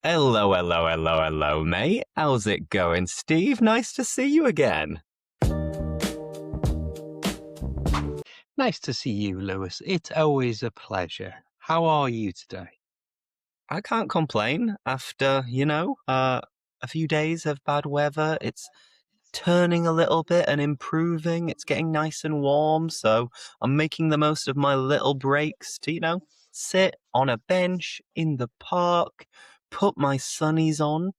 Hello, hello, hello, hello, mate. How's it going, Steve? Nice to see you again. Nice to see you, Lewis. It's always a pleasure. How are you today? I can't complain after, a few days of bad weather. It's turning a little bit and improving. It's getting nice and warm, so I'm making the most of my little breaks to, sit on a bench in the park, put my sunnies on,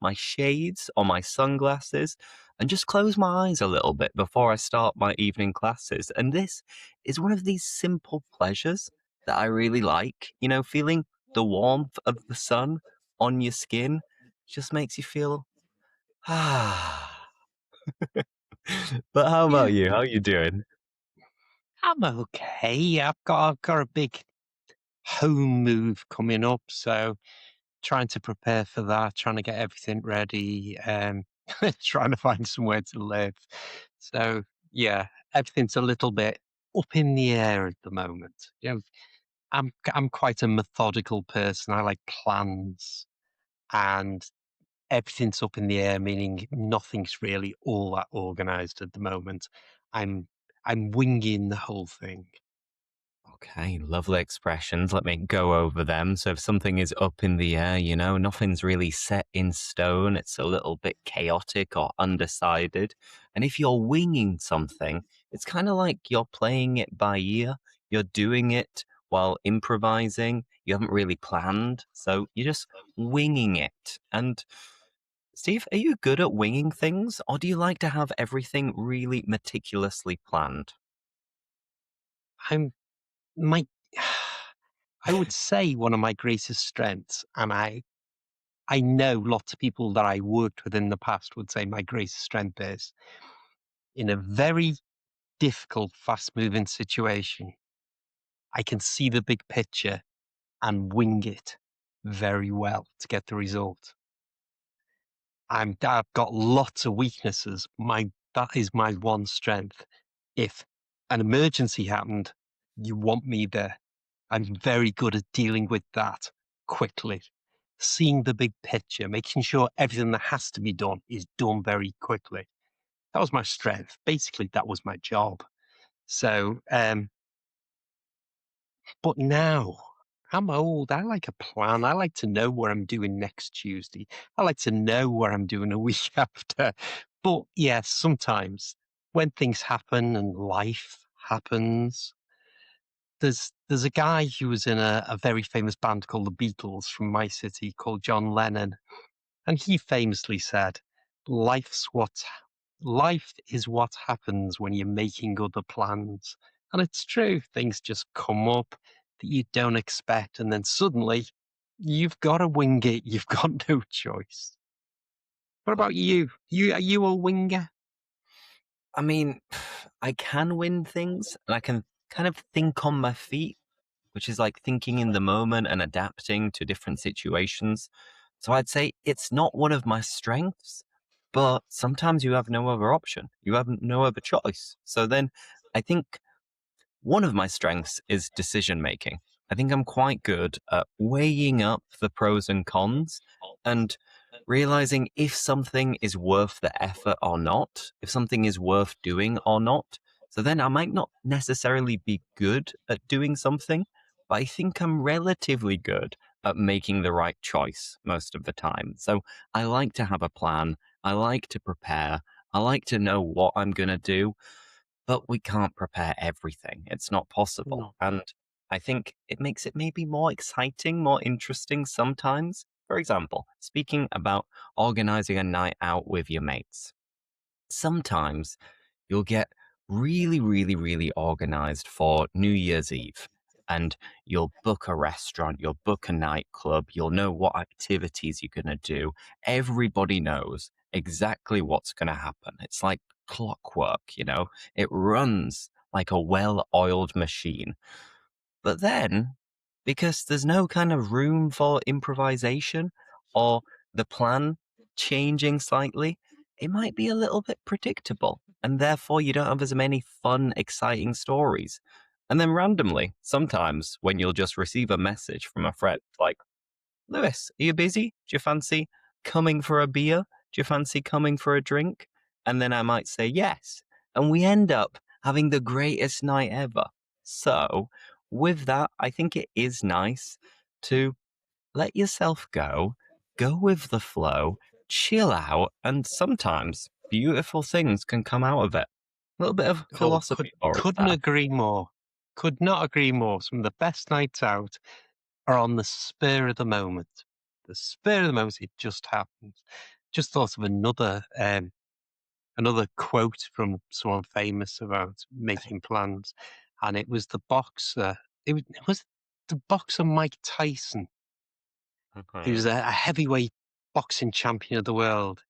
my shades or my sunglasses, and just close my eyes a little bit before I start my evening classes. And this is one of these simple pleasures that I really like, feeling the warmth of the sun on your skin just makes you feel, ah. But how Yeah, about you? How you doing? I'm okay. I've got a big home move coming up, so trying to prepare for that, trying to get everything ready, trying to find somewhere to live. So yeah, everything's a little bit up in the air at the moment. I'm quite a methodical person. I like plans and everything's up in the air, meaning nothing's really all that organized at the moment. I'm I'm winging the whole thing. Okay, lovely expressions. Let me go over them. So if something is up in the air, nothing's really set in stone. It's a little bit chaotic or undecided. And if you're winging something, it's kind of like you're playing it by ear. You're doing it while improvising. You haven't really planned. So you're just winging it. And Steve, are you good at winging things, or do you like to have everything really meticulously planned? I'm my I would say one of my greatest strengths, and I know lots of people that I worked with in the past would say my greatest strength is in a very difficult, fast moving situation, I can see the big picture and wing it very well to get the result. I've got lots of weaknesses. That is my one strength. If an emergency happened, you want me there. I'm very good at dealing with that quickly. Seeing the big picture, making sure everything that has to be done is done very quickly. That was my strength. Basically, that was my job. So, but now I'm old. I like a plan. I like to know what I'm doing next Tuesday. I like to know what I'm doing a week after. But yes, sometimes when things happen and life happens, there's a guy who was in a very famous band called the Beatles from my city called John Lennon, and he famously said, "Life's what life is what happens when you're making other plans." And it's true, things just come up that you don't expect, and then suddenly you've got to wing it. You've got no choice. What about you? Are you a winger? I mean, I can win things and I can kind of think on my feet, which is like thinking in the moment and adapting to different situations. So I'd say it's not one of my strengths, but sometimes you have no other option. You have no other choice. So then I think one of my strengths is decision making. I think I'm quite good at weighing up the pros and cons and realizing if something is worth the effort or not, if something is worth doing or not. So then I might not necessarily be good at doing something, but I think I'm relatively good at making the right choice most of the time. So I like to have a plan. I like to prepare. I like to know what I'm going to do, but we can't prepare everything. It's not possible. No. And I think it makes it maybe more exciting, more interesting sometimes. For example, speaking about organizing a night out with your mates, sometimes you'll get really, really, really organized for New Year's Eve. And you'll book a restaurant, you'll book a nightclub, you'll know what activities you're going to do. Everybody knows exactly what's going to happen. It's like clockwork, it runs like a well oiled machine. But then, because there's no kind of room for improvisation or the plan changing slightly, it might be a little bit predictable. And therefore, you don't have as many fun, exciting stories. And then randomly, sometimes when you'll just receive a message from a friend like, Lewis, are you busy? Do you fancy coming for a beer? Do you fancy coming for a drink? And then I might say yes. And we end up having the greatest night ever. So, with that, I think it is nice to let yourself go with the flow, chill out, and sometimes beautiful things can come out of it. A little bit of Oh, philosophy for us couldn't there. agree more. Could not agree more. Some of the best nights out are on the spur of the moment. The spur of the moment, it just happens. Just thought of another quote from someone famous about making plans, and it was the boxer. It was the boxer Mike Tyson. He Mhm. was a heavyweight boxing champion of the world,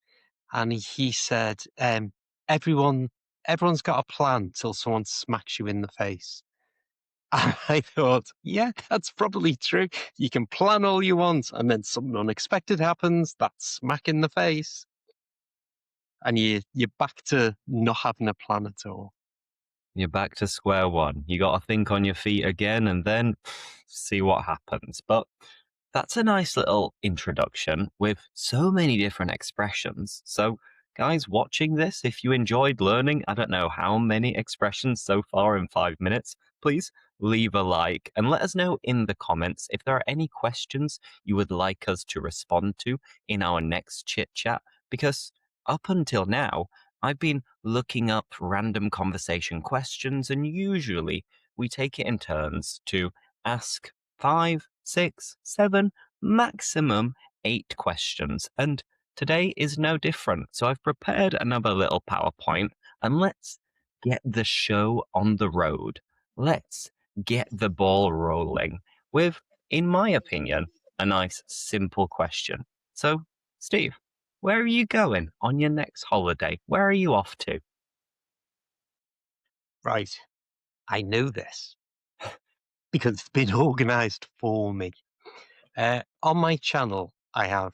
and he said, "Everyone, everyone's got a plan till someone smacks you in the face." And I thought, yeah, that's probably true. You can plan all you want, and then something unexpected happens, that smack in the face, and you're back to not having a plan at all. You're back to square one. You got to think on your feet again and then see what happens. But that's a nice little introduction with so many different expressions. So, guys, watching this, if you enjoyed learning, I don't know how many expressions so far in 5 minutes, please leave a like and let us know in the comments if there are any questions you would like us to respond to in our next chit chat. Because up until now, I've been looking up random conversation questions, and usually we take it in turns to ask five, six, seven, maximum 8 questions. And today is no different. So I've prepared another little PowerPoint, and let's get the show on the road. Let's get the ball rolling with, in my opinion, a nice simple question. So, Steve, where are you going on your next holiday? Where are you off to? Right. I know this because it's been organized for me. On my channel, I have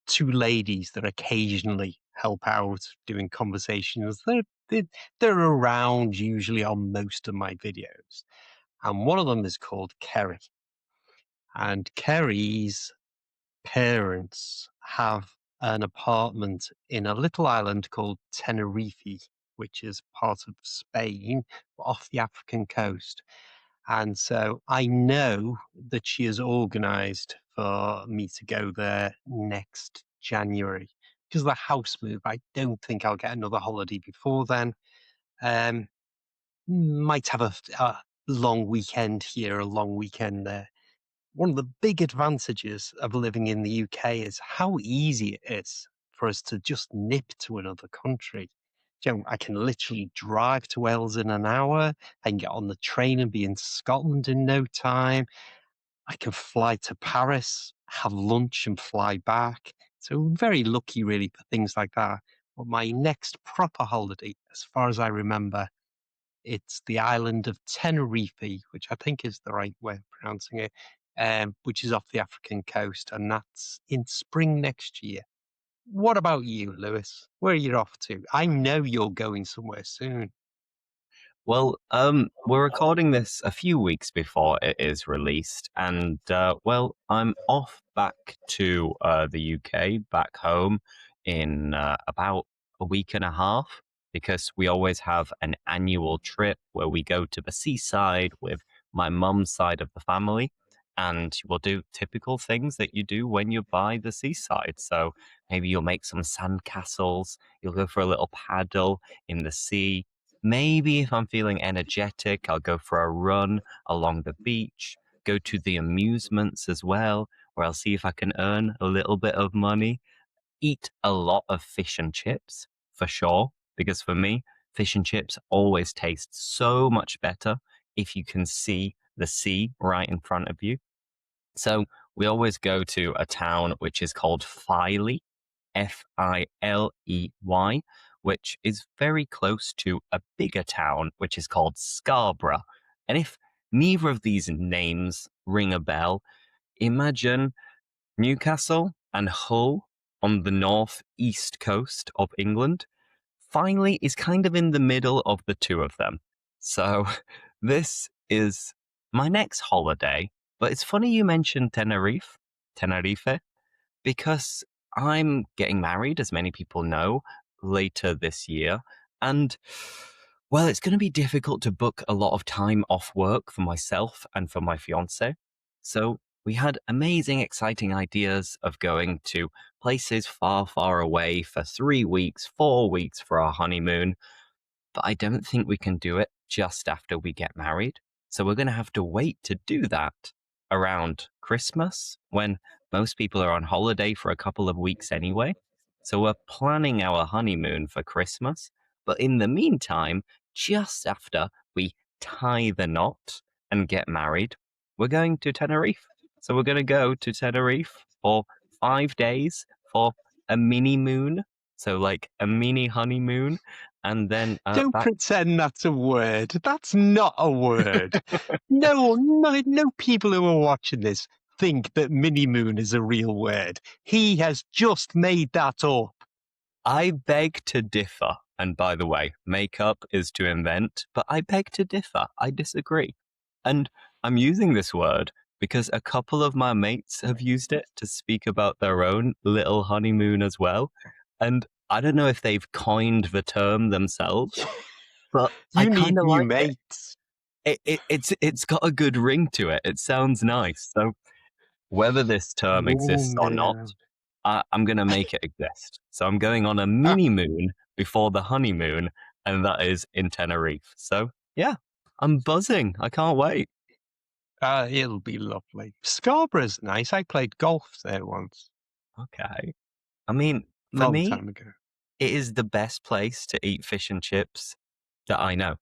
two ladies that occasionally help out doing conversations. They're, they're around usually on most of my videos. And one of them is called Kerry. And Kerry's parents have an apartment in a little island called Tenerife, which is part of Spain, off the African coast. And so I know that she has organized for me to go there next January. Because of the house move, I don't think I'll get another holiday before then. Um, might have a long weekend here, a long weekend there. One of the big advantages of living in the UK is how easy it is for us to just nip to another country. You know, I can literally drive to Wales in an hour. I can get on the train and be in Scotland in no time. I can fly to Paris, have lunch, and fly back. So I'm very lucky, really, for things like that. But my next proper holiday, as far as I remember, it's the island of Tenerife, which I think is the right way of pronouncing it, which is off the African coast, and that's in spring next year. What about you, Lewis? Where are you off to? I know you're going somewhere soon. Well, we're recording this a few weeks before it is released, and well, I'm off back to the UK, back home in about a week and a half, because we always have an annual trip where we go to the seaside with my mum's side of the family, and we'll do typical things that you do when you're by the seaside. So maybe you'll make some sand castles, you'll go for a little paddle in the sea. Maybe if I'm feeling energetic, I'll go for a run along the beach, go to the amusements as well, where I'll see if I can earn a little bit of money, eat a lot of fish and chips for sure, because for me, fish and chips always taste so much better if you can see the sea right in front of you. So we always go to a town which is called Filey, Filey, which is very close to a bigger town which is called Scarborough. And if neither of these names ring a bell, imagine Newcastle and Hull on the northeast coast of England. Finally is kind of in the middle of the two of them. So this is my next holiday. But it's funny you mentioned Tenerife Tenerife, because I'm getting married, as many people know, later this year. And well, it's going to be difficult to book a lot of time off work for myself and for my fiance. So we had amazing, exciting ideas of going to places far, far away for 3 weeks, 4 weeks for our honeymoon, but I don't think we can do it just after we get married. So we're going to have to wait to do that around Christmas when most people are on holiday for a couple of weeks anyway. So we're planning our honeymoon for Christmas. But in the meantime, just after we tie the knot and get married, we're going to Tenerife. So we're going to go to Tenerife for 5 days for a mini moon. So, like a mini honeymoon and then Don't back. pretend that's a word. That's not a word. No people who are watching this think that mini moon is a real word. He has just made that up. I beg to differ. And by the way, makeup is to invent, but I beg to differ. I disagree. And I'm using this word because a couple of my mates have used it to speak about their own little honeymoon as well. And I don't know if they've coined the term themselves, but I You kind need of new like it. mates. It's got a good ring to it. It sounds nice. So whether this term Oh exists or not, no. I'm going to make it exist. So I'm going on a Ah, mini moon before the honeymoon, and that is in Tenerife. So yeah, I'm buzzing. I can't wait. it'll be lovely. Scarborough's nice. I played golf there once, Okay. I mean, for long me, time ago. it is the best place to eat fish and chips that I know.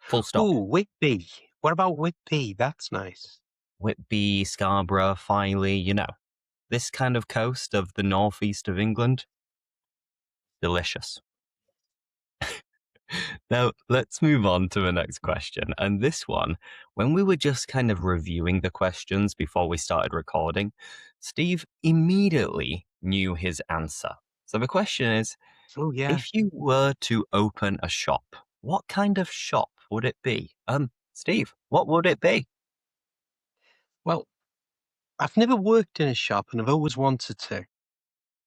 Full stop. Ooh, Whitby. What about Whitby? That's nice. Whitby, Scarborough, Filey, this kind of coast of the northeast of England, delicious. Now, let's move on to the next question. And this one, when we were just kind of reviewing the questions before we started recording, Steve immediately knew his answer. So the question is, Oh yeah. if you were to open a shop, what kind of shop would it be? Steve, what would it be? Well, I've never worked in a shop and I've always wanted to.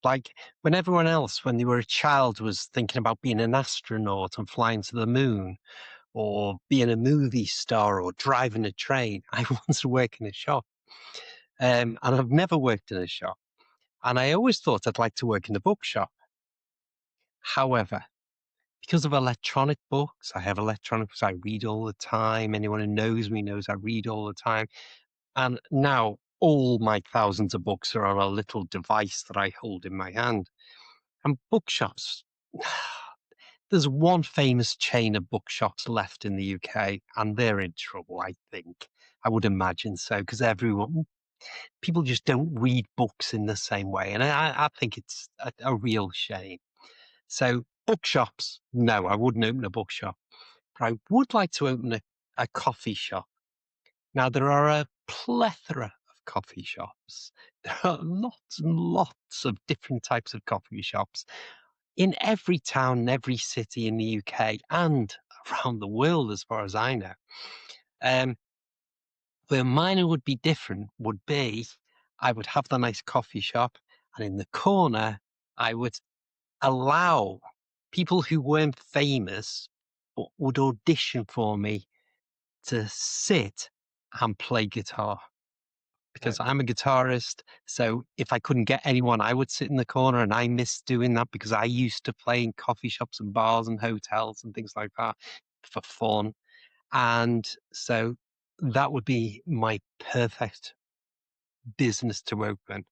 Like when everyone else, when they were a child, was thinking about being an astronaut and flying to the moon or being a movie star or driving a train, I wanted to work in a shop. And I've never worked in a shop. And I always thought I'd like to work in a bookshop. However, because of electronic books, I have electronic books, I read all the time. Anyone who knows me knows I read all the time. And now all my thousands of books are on a little device that I hold in my hand. And bookshops, there's one famous chain of bookshops left in the UK, and they're in trouble, I think. I would imagine so, because people just don't read books in the same way. And I think it's a real shame. So, bookshops, no, I wouldn't open a bookshop. But I would like to open a coffee shop. Now, there are a plethora of coffee shops. There are lots and lots of different types of coffee shops in every town and every city in the UK and around the world, as far as I know. Um, where mine would be different would be I would have the nice coffee shop, and in the corner, I would allow people who weren't famous but would audition for me to sit and play guitar Okay. because I'm a guitarist. So if I couldn't get anyone, I would sit in the corner, and I miss doing that because I used to play in coffee shops and bars and hotels and things like that for fun. And so that would be my perfect business to open.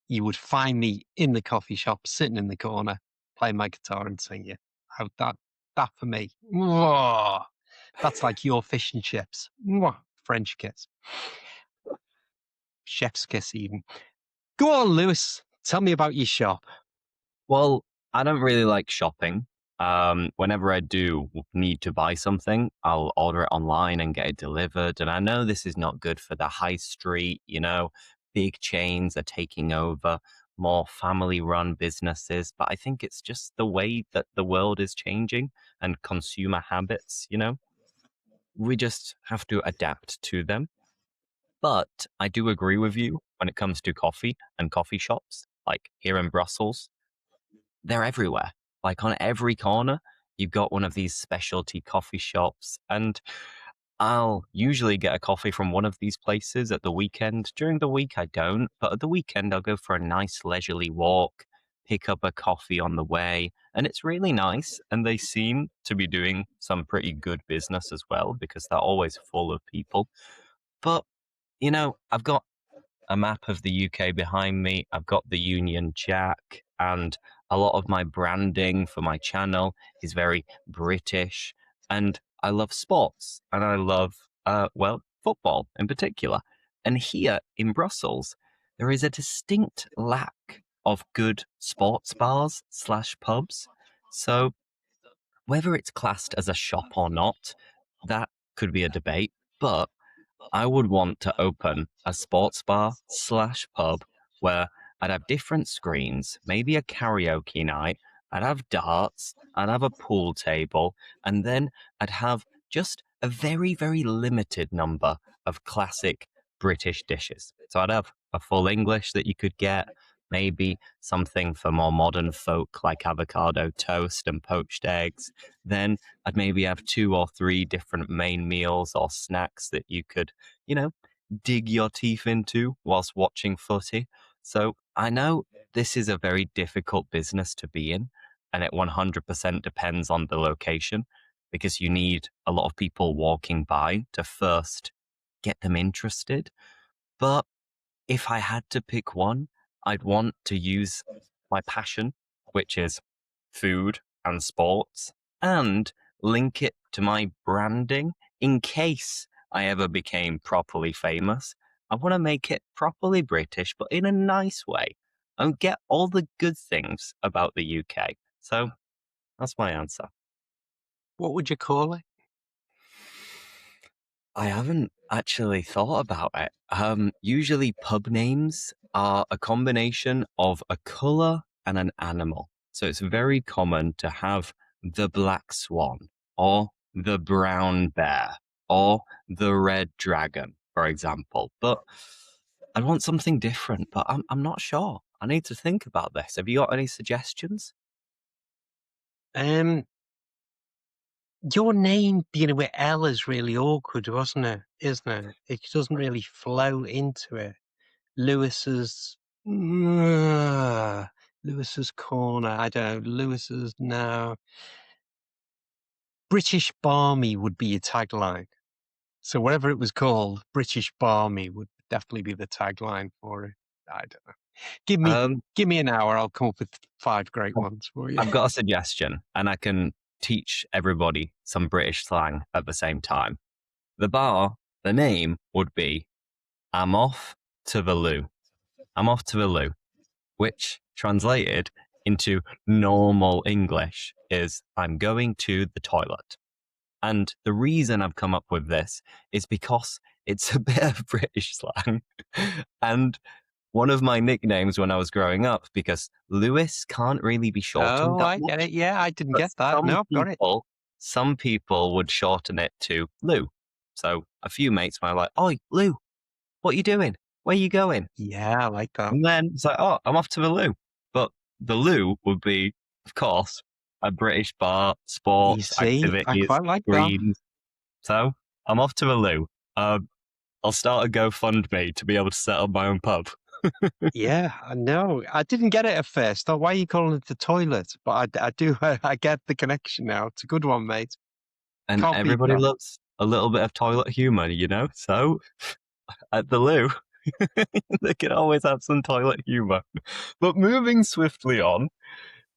You would find me in the coffee shop, sitting in the corner, playing my guitar and singing. That for me. Mwah. That's like your fish and chips. Mwah. French kiss. Chef's kiss even. Go on, Lewis. Tell me about your shop. Well, I don't really like shopping. Whenever I do need to buy something, I'll order it online and get it delivered. And I know this is not good for the high street, big chains are taking over more family run businesses. But I think it's just the way that the world is changing and consumer habits, we just have to adapt to them. But I do agree with you when it comes to coffee and coffee shops, like here in Brussels. They're everywhere. Like on every corner, you've got one of these specialty coffee shops. And I'll usually get a coffee from one of these places at the weekend. During the week, I don't, but at the weekend, I'll go for a nice leisurely walk, pick up a coffee on the way, and it's really nice. And they seem to be doing some pretty good business as well because they're always full of people. But, I've got a map of the UK behind me. I've got the Union Jack, and a lot of my branding for my channel is very British. And I love sports, and I love, football in particular. And here in Brussels, there is a distinct lack of good sports bars slash pubs. So whether it's classed as a shop or not, that could be a debate. But I would want to open a sports bar slash pub where I'd have different screens, maybe a karaoke night, I'd have darts, I'd have a pool table, and then I'd have just a very, very limited number of classic British dishes. So I'd have a full English that you could get, maybe something for more modern folk like avocado toast and poached eggs. Then I'd maybe have two or three different main meals or snacks that you could, you know, dig your teeth into whilst watching footy. So I know this is a very difficult business to be in, and it 100% depends on the location because you need a lot of people walking by to first get them interested. But if I had to pick one, I'd want to use my passion, which is food and sports, and link it to my branding in case I ever became properly famous. I want to make it properly British, but in a nice way, and get all the good things about the UK. So that's my answer. What would you call it? I haven't actually thought about it. Usually, pub names are a combination of a color and an animal. So it's very common to have the black swan or the brown bear or the red dragon, for example. But I want something different, but I'm not sure. I need to think about this. Have you got any suggestions? Um, your name beginning with L is really awkward, wasn't it? Isn't it? It doesn't really flow into it. Lewis's Lewis's corner. I don't know. Lewis's no. British Barmy would be your tagline. So whatever it was called, British Barmy would definitely be the tagline for it. I don't know. Give me Um, give me an hour. I'll come up with 5 great I've ones for you. I've got a suggestion, and I can teach everybody some British slang at the same time. The bar, the name would be I'm off to the loo. I'm off to the loo, which translated into normal English is I'm going to the toilet. And the reason I've come up with this is because it's a bit of British slang. And one of my nicknames when I was growing up, because Lewis can't really be shortened Oh, that I get much, it. Yeah, I didn't but get that. No, I've got it. some people would shorten it to Lou. So a few mates were like, "Oi, Lou, what you doing? Where you going?" Yeah, I like that. And then it's like, "Oh, I'm off to the loo." But the loo would be, of course, a British bar, You sports, see, I activities, quite like that. screens. So I'm off to the loo. I'll start a GoFundMe to be able to set up my own pub. Yeah, I know. I didn't get it at first. Thought, why are you calling it the toilet? But I do. I get the connection now. It's a good one, mate. And Can't beat everybody that. loves a little bit of toilet humor, So at the loo, they can always have some toilet humor. But moving swiftly on,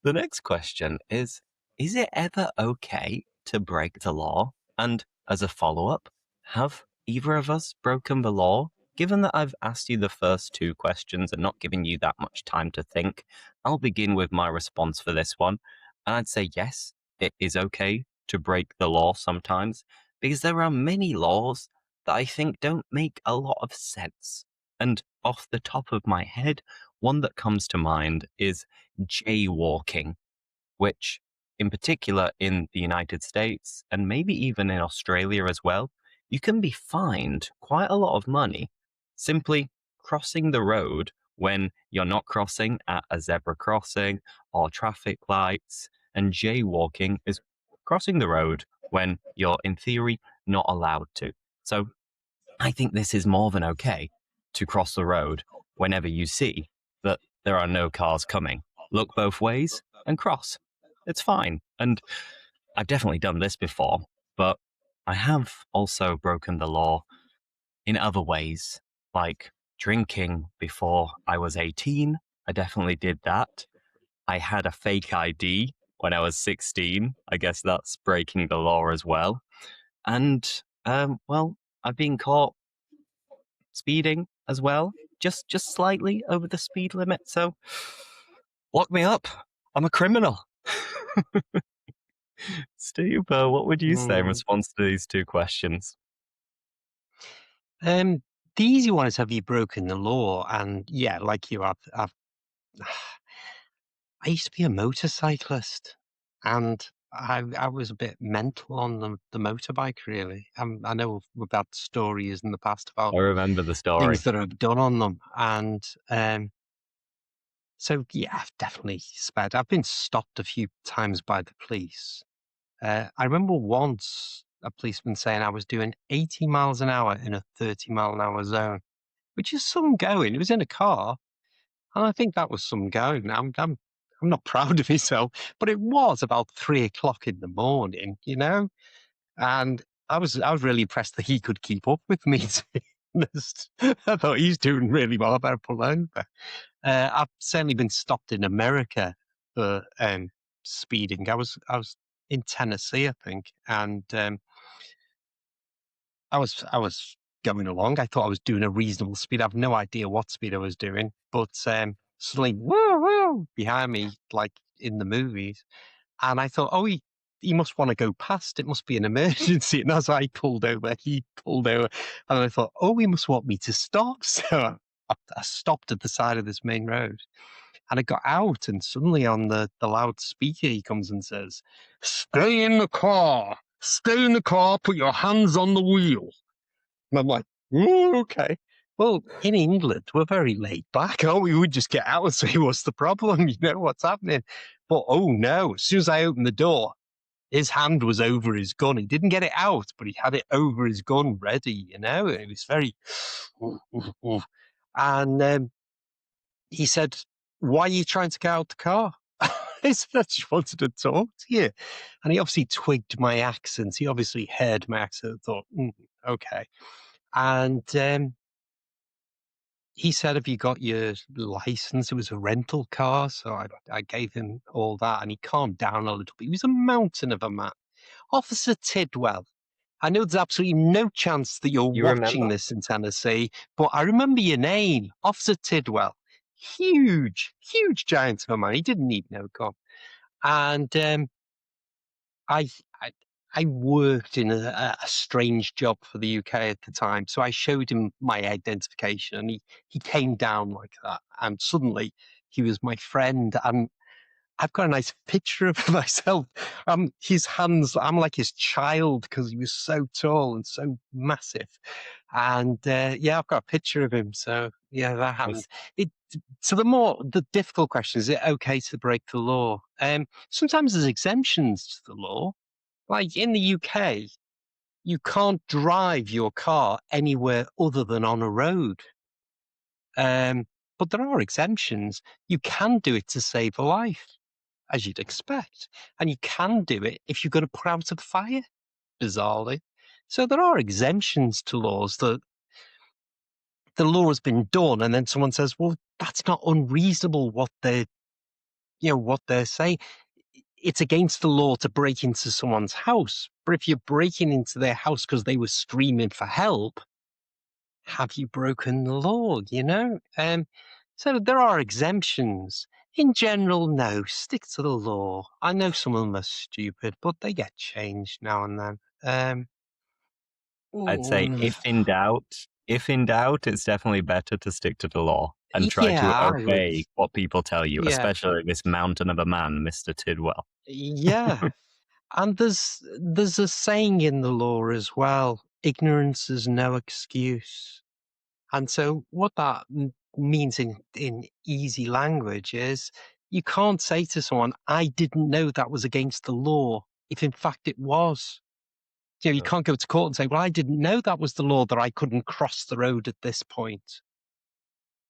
the next question is it ever okay to break the law? And as a follow up, have either of us broken the law? Given that I've asked you the first two questions and not given you that much time to think, I'll begin with my response for this one. And I'd say yes, it is okay to break the law sometimes because there are many laws that I think don't make a lot of sense. And off the top of my head, one that comes to mind is jaywalking, which, in particular in the United States and maybe even in Australia as well, you can be fined quite a lot of money simply crossing the road when you're not crossing at a zebra crossing or traffic lights, and jaywalking is crossing the road when you're, in theory, not allowed to. So I think this is more than okay to cross the road whenever you see that there are no cars coming. Look both ways and cross. It's fine. And I've definitely done this before, but I have also broken the law in other ways, like drinking before I was 18. I definitely did that. I had a fake ID when I was 16. I guess that's breaking the law as well. And, well, I've been caught speeding as well, just slightly over the speed limit. So lock me up. I'm a criminal. Steve, what would you say in Mm. response to these two questions? Um, the easy one is, have you broken the law? And yeah, like you, I've I used to be a motorcyclist, and I was a bit mental on the motorbike. Really, I know we've had stories in the past about I remember the things story. that I've done on them, and so yeah, I've definitely sped. I've been stopped a few times by the police. I remember once a policeman saying I was doing 80 miles an hour in a 30-mile-an-hour zone, which is some going. It was in a car, and I think that was some going. I'm not proud of myself, but it was about 3 o'clock in the morning, and I was really impressed that he could keep up with me. To be honest, I thought he's doing really well. I better pull over. I've certainly been stopped in America for speeding. I was in Tennessee, I think, and I was going along. I thought I was doing a reasonable speed. I have no idea what speed I was doing, but suddenly, woo woo, behind me, like in the movies, and I thought, oh, he must want to go past. It must be an emergency. And as I pulled over, he pulled over, and I thought, oh, he must want me to stop. So I stopped at the side of this main road. And I got out, and suddenly on the loudspeaker, he comes and says, "Stay in the car. Stay in the car. Put your hands on the wheel." And I'm like, "Ooh, okay." Well, in England, we're very laid back. Oh, we would just get out and say, "What's the problem? You know what's happening?" But oh no! As soon as I opened the door, his hand was over his gun. He didn't get it out, but he had it over his gun, ready. And it was very, and he said, "Why are you trying to get out the car?" I said, "I just wanted to talk to you." And he obviously twigged my accent. He obviously heard my accent, thought, okay. And he said, "Have you got your license?" It was a rental car. So I gave him all that, and he calmed down a little bit. He was a mountain of a man. Officer Tidwell. I know there's absolutely no chance that you're You remember? watching this in Tennessee, but I remember your name, Officer Tidwell. Huge, huge giant of a man. He didn't need no gun. And I, I, I worked in a strange job for the UK at the time, so I showed him my identification, and he came down like that, and suddenly he was my friend, and I've got a nice picture of myself. His hands, I'm like his child because he was so tall and so massive. And yeah, I've got a picture of him. So yeah, that happened. Yes. It, so the difficult question is it okay to break the law? Sometimes there's exemptions to the law. Like in the UK, you can't drive your car anywhere other than on a road. Um, but there are exemptions. You can do it to save a life, as you'd expect. And you can do it if you're going to put out a fire, bizarrely. So there are exemptions to laws that the law has been done, and then someone says, well, that's not unreasonable what they're saying. It's against the law to break into someone's house. But if you're breaking into their house because they were screaming for help, have you broken the law, so there are exemptions. In general, no, stick to the law. I know some of them are stupid, but they get changed now and then. I'd say Mm, if in doubt, it's definitely better to stick to the law and try to yeah, I would. obey what people tell you, Yeah, especially this mountain of a man, Mr. Tidwell. yeah. And there's a saying in the law as well: ignorance is no excuse. And so what that means in easy language is you can't say to someone, I didn't know that was against the law, if in fact it was. You know, you Uh, can't go to court and say, well, I didn't know that was the law that I couldn't cross the road at this point,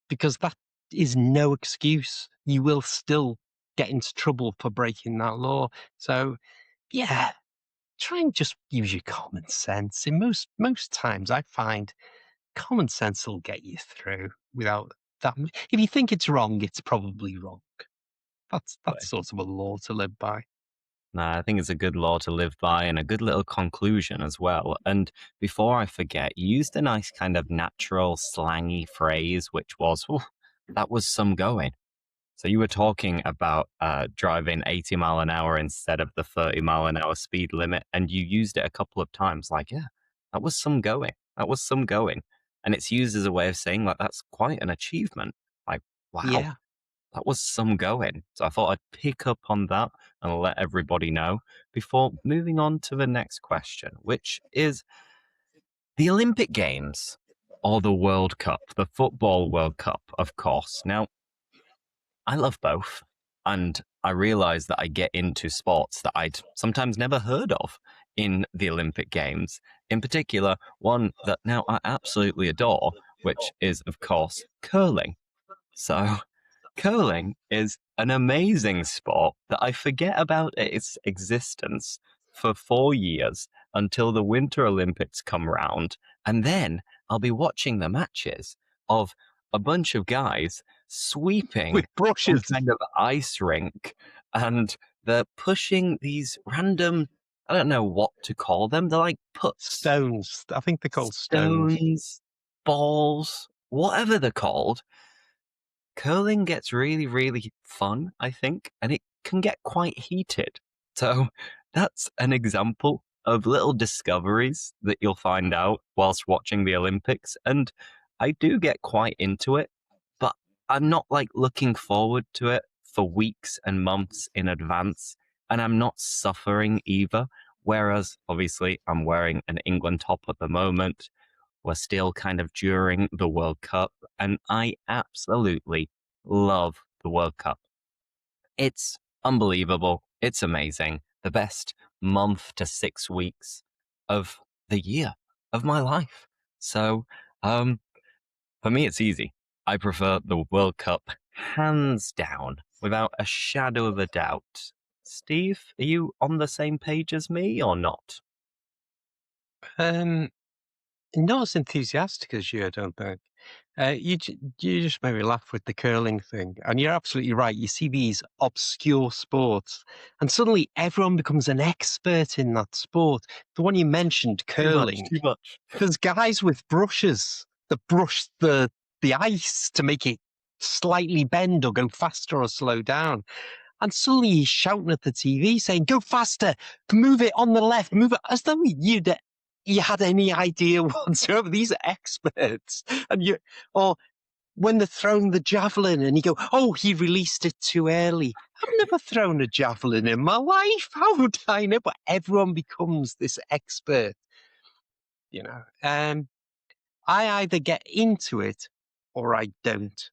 because that is no excuse. You will still get into trouble for breaking that law. So, yeah, try and just use your common sense. In most times, I find common sense will get you through without that. If you think it's wrong, it's probably wrong. That's sort of a law to live by. Nah, I think it's a good law to live by and a good little conclusion as well. And before I forget, you used a nice kind of natural, slangy phrase, which was, "Ooh, that was some going." So you were talking about driving 80 mile an hour instead of the 30 mile an hour speed limit, and you used it a couple of times. Like, yeah, that was some going. That was some going. And it's used as a way of saying, like, that's quite an achievement. Like, wow, Yeah. that was some going. So I thought I'd pick up on that and let everybody know before moving on to the next question, which is the Olympic Games or the World Cup, the Football World Cup, of course. Now, I love both. And I realize that I get into sports that I'd sometimes never heard of in the Olympic Games. In particular, one that now I absolutely adore, which is, of course, curling. So, curling is an amazing sport that I forget about its existence for 4 years until the Winter Olympics come round. And then I'll be watching the matches of a bunch of guys With sweeping some brushes, kind of ice rink and they're pushing these random, I don't know what to call them. They're like puts, stones. I think they're called stones. stones, balls, whatever they're called. Curling gets really, really fun, I think, and it can get quite heated. So that's an example of little discoveries that you'll find out whilst watching the Olympics. And I do get quite into it, but I'm not like looking forward to it for weeks and months in advance. And I'm not suffering either. Whereas obviously I'm wearing an England top at the moment. We're still kind of during the World Cup, and I absolutely love the World Cup. It's unbelievable. It's amazing. The best month to 6 weeks of the year of my life. So, um, for me, it's easy. I prefer the World Cup hands down, without a shadow of a doubt. Steve, are you on the same page as me or not? Um, Not as enthusiastic as you, I don't think. You just made me laugh with the curling thing, and you're absolutely right. You see these obscure sports, and suddenly everyone becomes an expert in that sport. The one you mentioned, Too much, curling. too much. There's guys with brushes that brush the ice to make it slightly bend or go faster or slow down. And suddenly he's shouting at the TV saying, "Go faster, move it on the left, move it," as though you had any idea whatsoever. These are experts. And or when they're throwing the javelin and you go, "Oh, he released it too early." I've never thrown a javelin in my life. How would I know? But everyone becomes this expert, you know. I either get into it or I don't.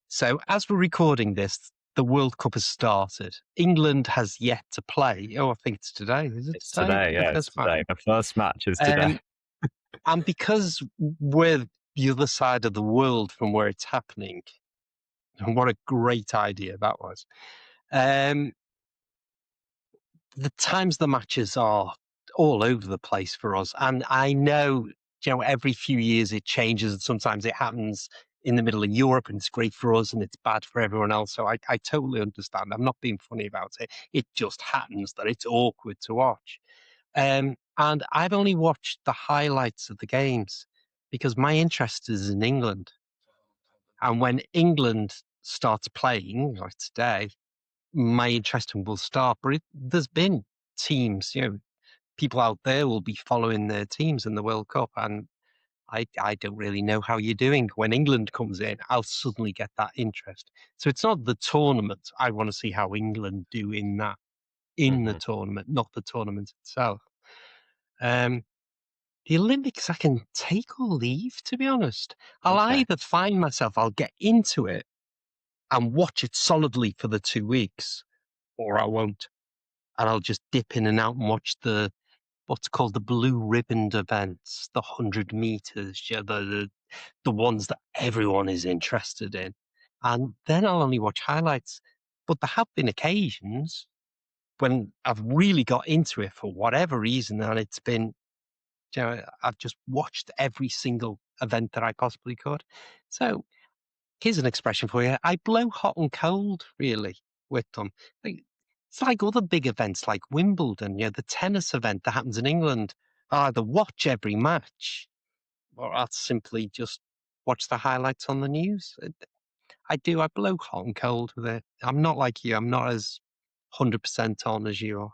So, as we're recording this, the World Cup has started. England has yet to play. Oh, I think it's today. Is it It's today? today, The yeah, it's first match. today. The first match is today. Um, and because we're the other side of the world from where it's happening, and what a great idea that was. Um, the times the matches are all over the place for us. And I know, every few years it changes and sometimes it happens in the middle of Europe and it's great for us and it's bad for everyone else. So I totally understand. I'm not being funny about it. It just happens that it's awkward to watch. And I've only watched the highlights of the games because my interest is in England. And when England starts playing, like today, my interest will start. But there's been teams, people out there will be following their teams in the World Cup, and I don't really know how you're doing. When England comes in, I'll suddenly get that interest. So it's not the tournament. I want to see how England do in the Hmm. tournament, not the tournament itself. Um, The Olympics I can take or leave, to be honest. I'll Okay. either find myself, I'll get into it and watch it solidly for the 2 weeks, or I won't. And I'll just dip in and out and watch the what's called the blue ribboned events, the 100 meters, yeah, the ones that everyone is interested in. And then I'll only watch highlights. But there have been occasions when I've really got into it for whatever reason, and it's been, I've just watched every single event that I possibly could. So here's an expression for you. I blow hot and cold, really, with them. Like, it's like other big events like Wimbledon, the tennis event that happens in England. I either watch every match or I'll simply just watch the highlights on the news. I do. I blow hot and cold with it. I'm not like you. I'm not as 100% on as you are.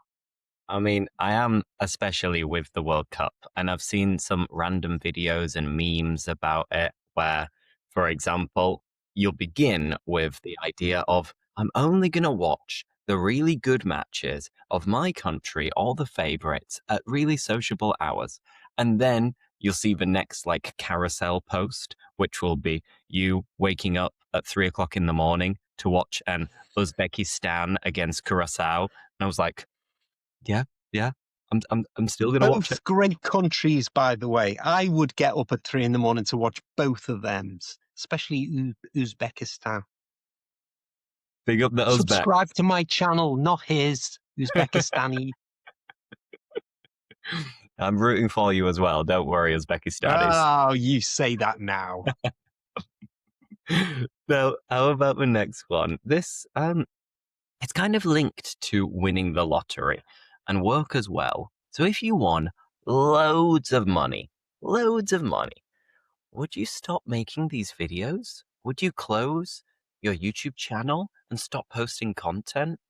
I mean, I am especially with the World Cup, and I've seen some random videos and memes about it where, for example, you'll begin with the idea of, I'm only going to watch the really good matches of my country, all the favorites, at really sociable hours. And then you'll see the next like carousel post, which will be you waking up at 3 o'clock in the morning to watch an Uzbekistan against Curacao. And I was like, yeah, yeah. I'm still gonna watch it. Both great countries, by the way. I would get up at 3 in the morning to watch both of them, especially Uzbekistan. Big up the Uzbek. Subscribe to my channel, not his, Uzbekistani. I'm rooting for you as well. Don't worry, Uzbekistanis. Oh, you say that now. Now, how about the next one? This it's kind of linked to winning the lottery and work as well. So if you won loads of money, would you stop making these videos? Would you close your YouTube channel and stop posting content?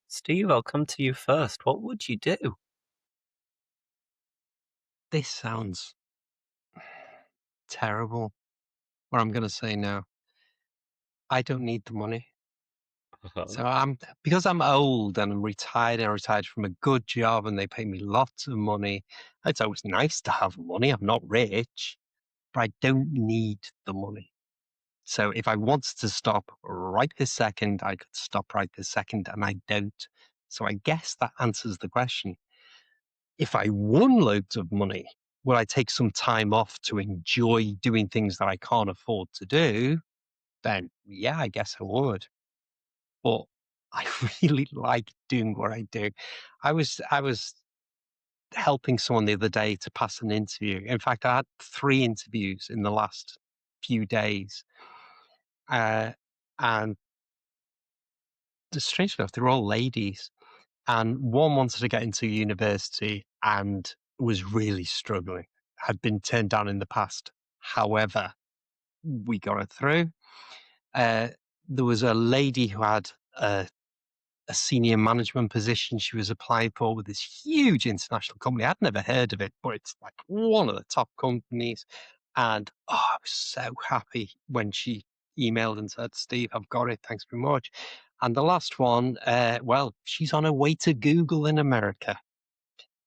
Steve, I'll come to you first. What would you do? This sounds terrible. What I'm going to say now. I don't need the money. So because I'm old and I'm retired and I retired from a good job and they pay me lots of money. It's always nice to have money. I'm not rich, but I don't need the money. So if I wanted to stop right this second, I could stop right this second, and I don't. So I guess that answers the question. If I won loads of money, would I take some time off to enjoy doing things that I can't afford to do? Then yeah, I guess I would. But I really like doing what I do. I was helping someone the other day to pass an interview. In fact, I had 3 interviews in the last few days. Uh, and strange enough, they're all ladies. And one wanted to get into university and was really struggling, had been turned down in the past. However, we got it through. Uh, there was a lady who had a senior management position she was applying for with this huge international company. I'd never heard of it, but it's like one of the top companies. And I was so happy when she emailed and said, Steve, I've got it. Thanks very much. And the last one, well, she's on her way to Google in America.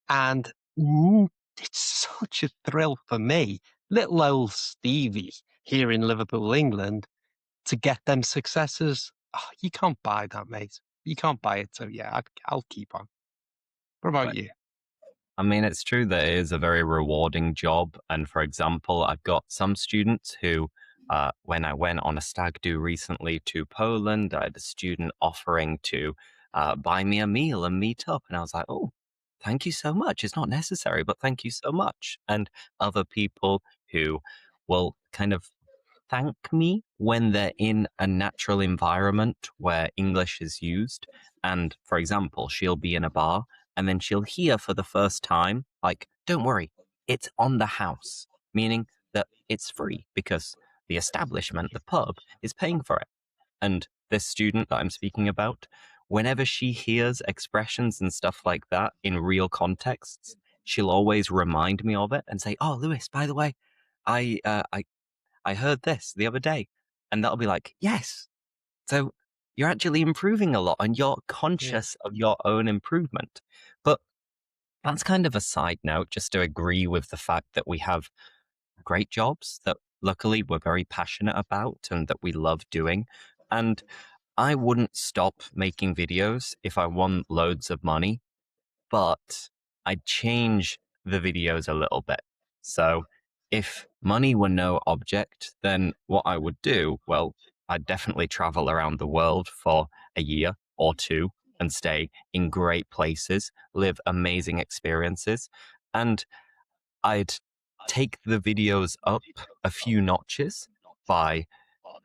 And it's such a thrill for me, little old Stevie here in Liverpool, England, to get them successes. Oh, you can't buy that, mate. You can't buy it. So yeah, I'll keep on. What about Right. you? I mean, it's true that it is a very rewarding job. And for example, I've got some students who, when I went on a stag do recently to Poland, I had a student offering to buy me a meal and meet up. And I was like, oh, thank you so much. It's not necessary, but thank you so much. And other people who will kind of thank me when they're in a natural environment where English is used. And for example, she'll be in a bar and then she'll hear for the first time, like, don't worry, it's on the house, meaning that it's free because the establishment, the pub, is paying for it. And this student that I'm speaking about, whenever she hears expressions and stuff like that in real contexts, she'll always remind me of it and say, "Oh, Lewis, by the way, I heard this the other day," and that'll be like, yes. So you're actually improving a lot, and you're Yeah. conscious of your own improvement. But That's kind of a side note, just to agree with the fact that we have great jobs that luckily we're very passionate about and that we love doing. And I wouldn't stop making videos if I won loads of money, but I'd change the videos a little bit. So if money were no object, then what I would do, well, I'd definitely travel around the world for a year or two and stay in great places, live amazing experiences. And I'd take the videos up a few notches by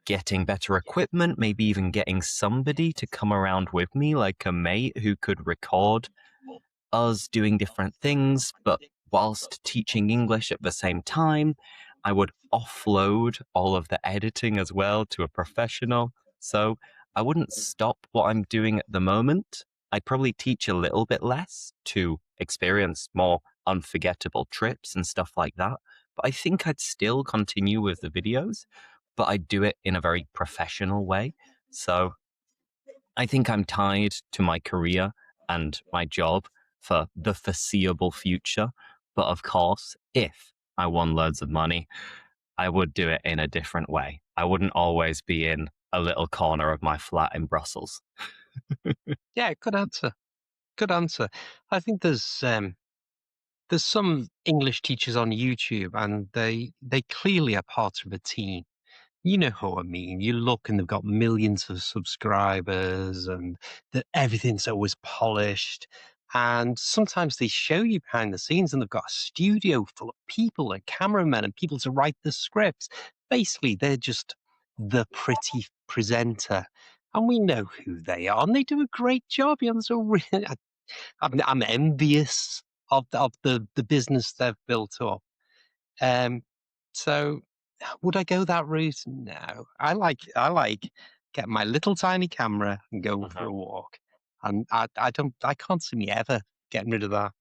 getting better equipment, maybe even getting somebody to come around with me, like a mate who could record us doing different things, but whilst teaching English at the same time. I would offload all of the editing as well to a professional. So I wouldn't stop what I'm doing at the moment. I'd probably teach a little bit less to experience more unforgettable trips and stuff like that. But I think I'd still continue with the videos, but I'd do it in a very professional way. So I think I'm tied to my career and my job for the foreseeable future. But of course, if I won loads of money, I would do it in a different way. I wouldn't always be in a little corner of my flat in Brussels. Yeah, good answer. Good answer. I think there's some English teachers on YouTube, and they clearly are part of a team. You know who I mean. You look and they've got millions of subscribers and that everything's always polished. And sometimes they show you behind the scenes and they've got a studio full of people and cameramen and people to write the scripts. Basically, they're just the pretty presenter. And we know who they are, and they do a great job. You know, so really, I'm envious of the business they've built up. Um, so would I go that route? No. I like getting my little tiny camera and going for Mhm. a walk. And I can't see me ever getting rid of that.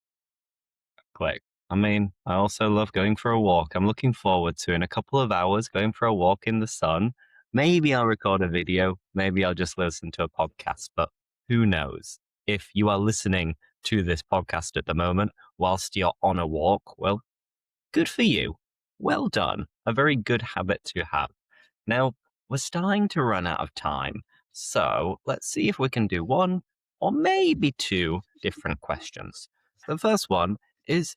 Quick. I mean, I also love going for a walk. I'm looking forward to in a couple of hours going for a walk in the sun. Maybe I'll record a video. Maybe I'll just listen to a podcast, but who knows? If you are listening to this podcast at the moment whilst you're on a walk, well, good for you. Well done. A very good habit to have. Now, we're starting to run out of time, so let's see if we can do one or maybe two different questions. The first one is,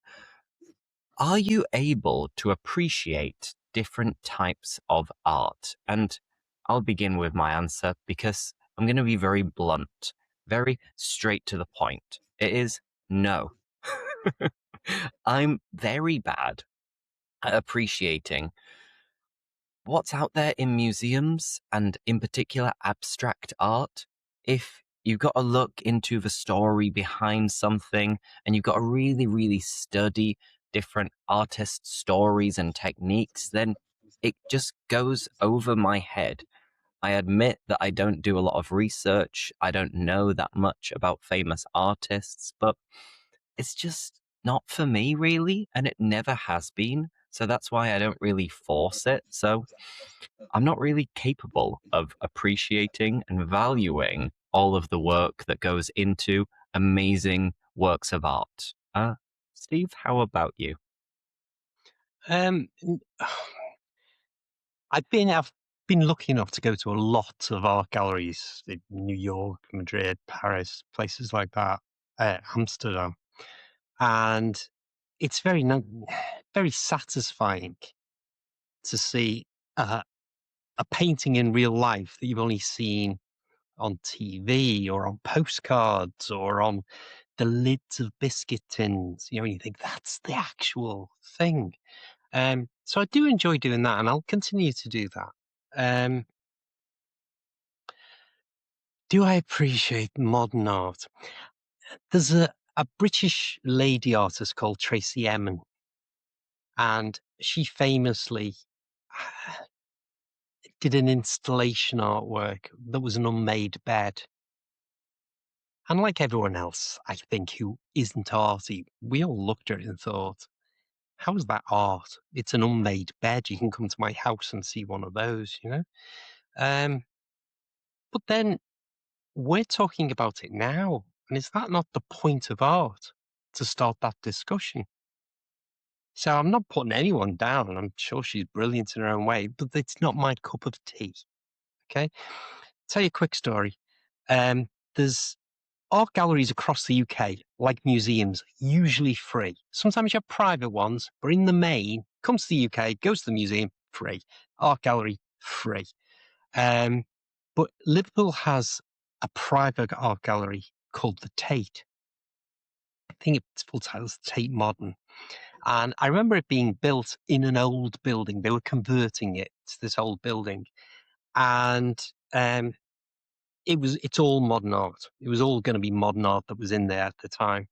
are you able to appreciate different types of art? And I'll begin with my answer because I'm going to be very blunt, very straight to the point. It is no. I'm very bad at appreciating what's out there in museums and in particular abstract art. If you've got to look into the story behind something and you've got to really, really study different artists' stories and techniques, then it just goes over my head. I admit that I don't do a lot of research. I don't know that much about famous artists, but it's just not for me, really. And it never has been. So that's why I don't really force it. So I'm not really capable of appreciating and valuing all of the work that goes into amazing works of art. Steve, how about you? Um, n- I've been lucky enough to go to a lot of art galleries in New York, Madrid, Paris, places like that, Amsterdam, and it's very satisfying to see a painting in real life that you've only seen on TV or on postcards or on the lids of biscuit tins, you know, and you think that's the actual thing. So I do enjoy doing that, and I'll continue to do that. Um, do I appreciate modern art? There's a British lady artist called Tracy Emin, and she famously did an installation artwork that was an unmade bed. And like everyone else, I think, who isn't arty, we all looked at it and thought, how is that art? It's an unmade bed. You can come to my house and see one of those, you know? Um, but then we're talking about it now. And is that not the point of art? to start that discussion. So I'm not putting anyone down. I'm sure she's brilliant in her own way, but it's not my cup of tea. Okay. Tell you a quick story. There's art galleries across the UK, like museums, usually free. Sometimes you have private ones, but in the main, comes to the UK, goes to the museum, free. Art gallery, free. Um, but Liverpool has a private art gallery called the Tate. I think its full title is Tate Modern. And I remember it being built in an old building. They were converting it to this old building. And um, it's all modern art. It was all going to be modern art that was in there at the time.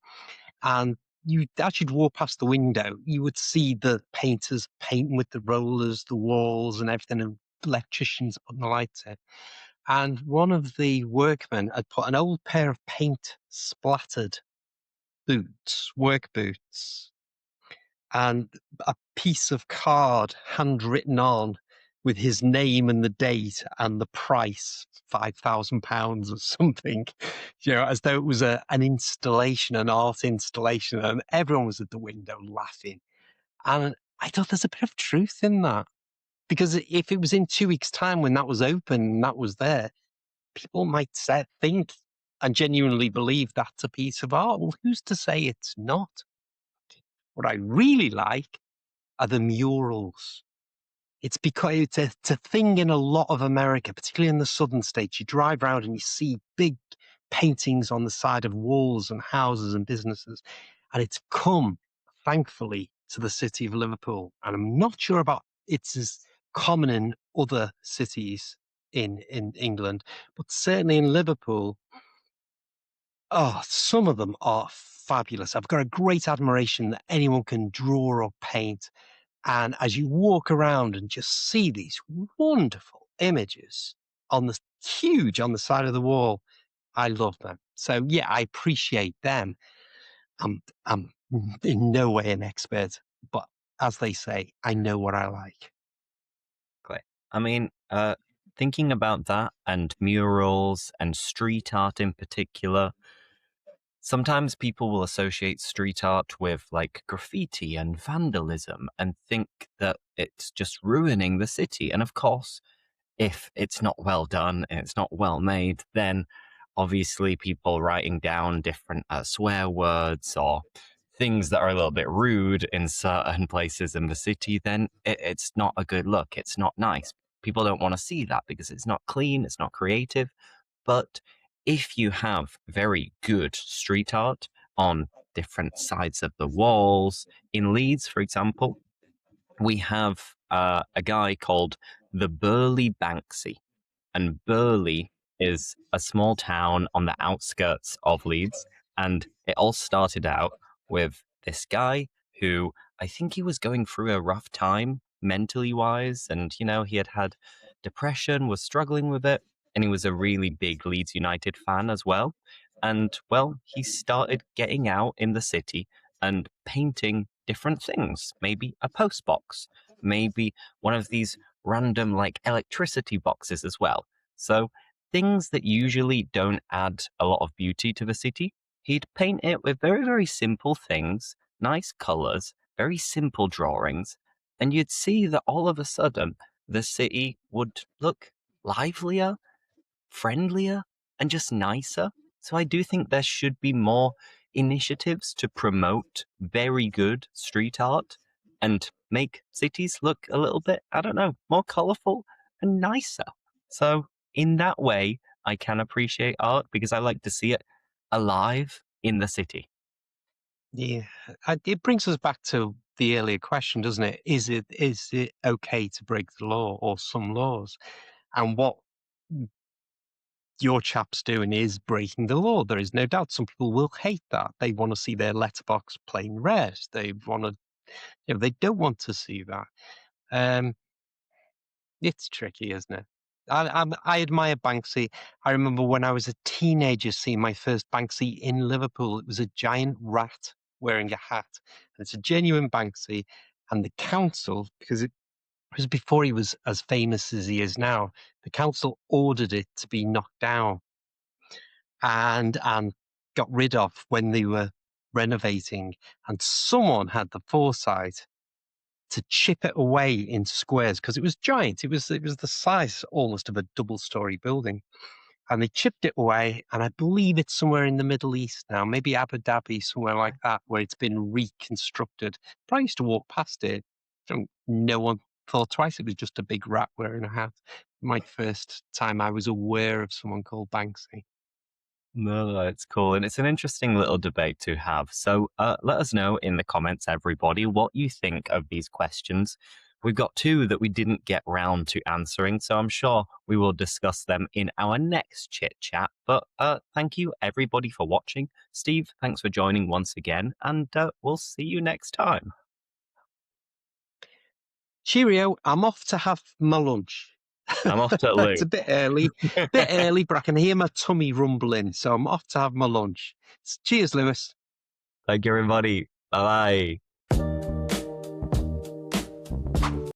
And you as you'd walk past the window, you would see the painters painting with the rollers, the walls and everything, and electricians putting the lights in. And one of the workmen had put an old pair of paint splattered boots, work boots, and a piece of card handwritten on with his name and the date and the price, £5,000 or something, as though it was an installation, an art installation, and everyone was at the window laughing. And I thought there's a bit of truth in that. Because if it was in 2 weeks' time when that was open and that was there, people might think and genuinely believe that's a piece of art. Well, who's to say it's not? What I really like are the murals. It's because it's a thing in a lot of America, particularly in the southern states. You drive around and you see big paintings on the side of walls and houses and businesses. And it's come, thankfully, to the city of Liverpool. And I'm not sure about it's as common in other cities in England, but certainly in Liverpool, oh, some of them are fabulous. I've got a great admiration that anyone can draw or paint. And as you walk around and just see these wonderful images huge on the side of the wall, I love them. So yeah, I appreciate them. I'm in no way an expert, but as they say, I know what I like. Exactly. I mean, thinking about that and murals and street art in particular, sometimes people will associate street art with like graffiti and vandalism and think that it's just ruining the city. And of course, if it's not well done and it's not well made, then obviously people writing down different swear words or things that are a little bit rude in certain places in the city, then it's not a good look. It's not nice. People don't want to see that because it's not clean, it's not creative. But if you have very good street art on different sides of the walls, in Leeds, for example, we have a guy called the Burley Banksy, and Burley is a small town on the outskirts of Leeds. And it all started out with this guy who I think he was going through a rough time mentally wise. And, he had had depression, was struggling with it. And he was a really big Leeds United fan as well. And, well, he started getting out in the city and painting different things. Maybe a post box, maybe one of these random like electricity boxes as well. So things that usually don't add a lot of beauty to the city, he'd paint it with very, very simple things, nice colors, very simple drawings, and you'd see that all of a sudden the city would look livelier, friendlier, and just nicer. So I do think there should be more initiatives to promote very good street art and make cities look a little bit, I don't know, more colorful and nicer. So in that way, I can appreciate art because I like to see it alive in the city. Yeah, it brings us back to the earlier question, doesn't it? Is it okay to break the law or some laws? And what your chap's doing is breaking the law. There is no doubt. Some people will hate that. They want to see their letterbox plain red. They want to, they don't want to see that. Um, it's tricky, isn't it? I admire Banksy. I remember when I was a teenager seeing my first Banksy in Liverpool. It was a giant rat wearing a hat. And it's a genuine Banksy. And the council, because it was before he was as famous as he is now, the council ordered it to be knocked down and got rid of when they were renovating, and someone had the foresight to chip it away into squares because it was giant. It was the size almost of a double-story building, and they chipped it away. And I believe it's somewhere in the Middle East now, maybe Abu Dhabi, somewhere like that, where it's been reconstructed. But I used to walk past it. No one thought twice. It was just a big rat wearing a hat. My first time I was aware of someone called Banksy. No, it's cool. And it's an interesting little debate to have. So let us know in the comments, everybody, what you think of these questions. We've got two that we didn't get round to answering, so I'm sure we will discuss them in our next chit chat. But thank you, everybody, for watching. Steve, thanks for joining once again, and we'll see you next time. Cheerio, I'm off to have my lunch. I'm off to It's Lou. a bit early, but I can hear my tummy rumbling, so I'm off to have my lunch. Cheers, Lewis. Thank you, everybody. Bye bye.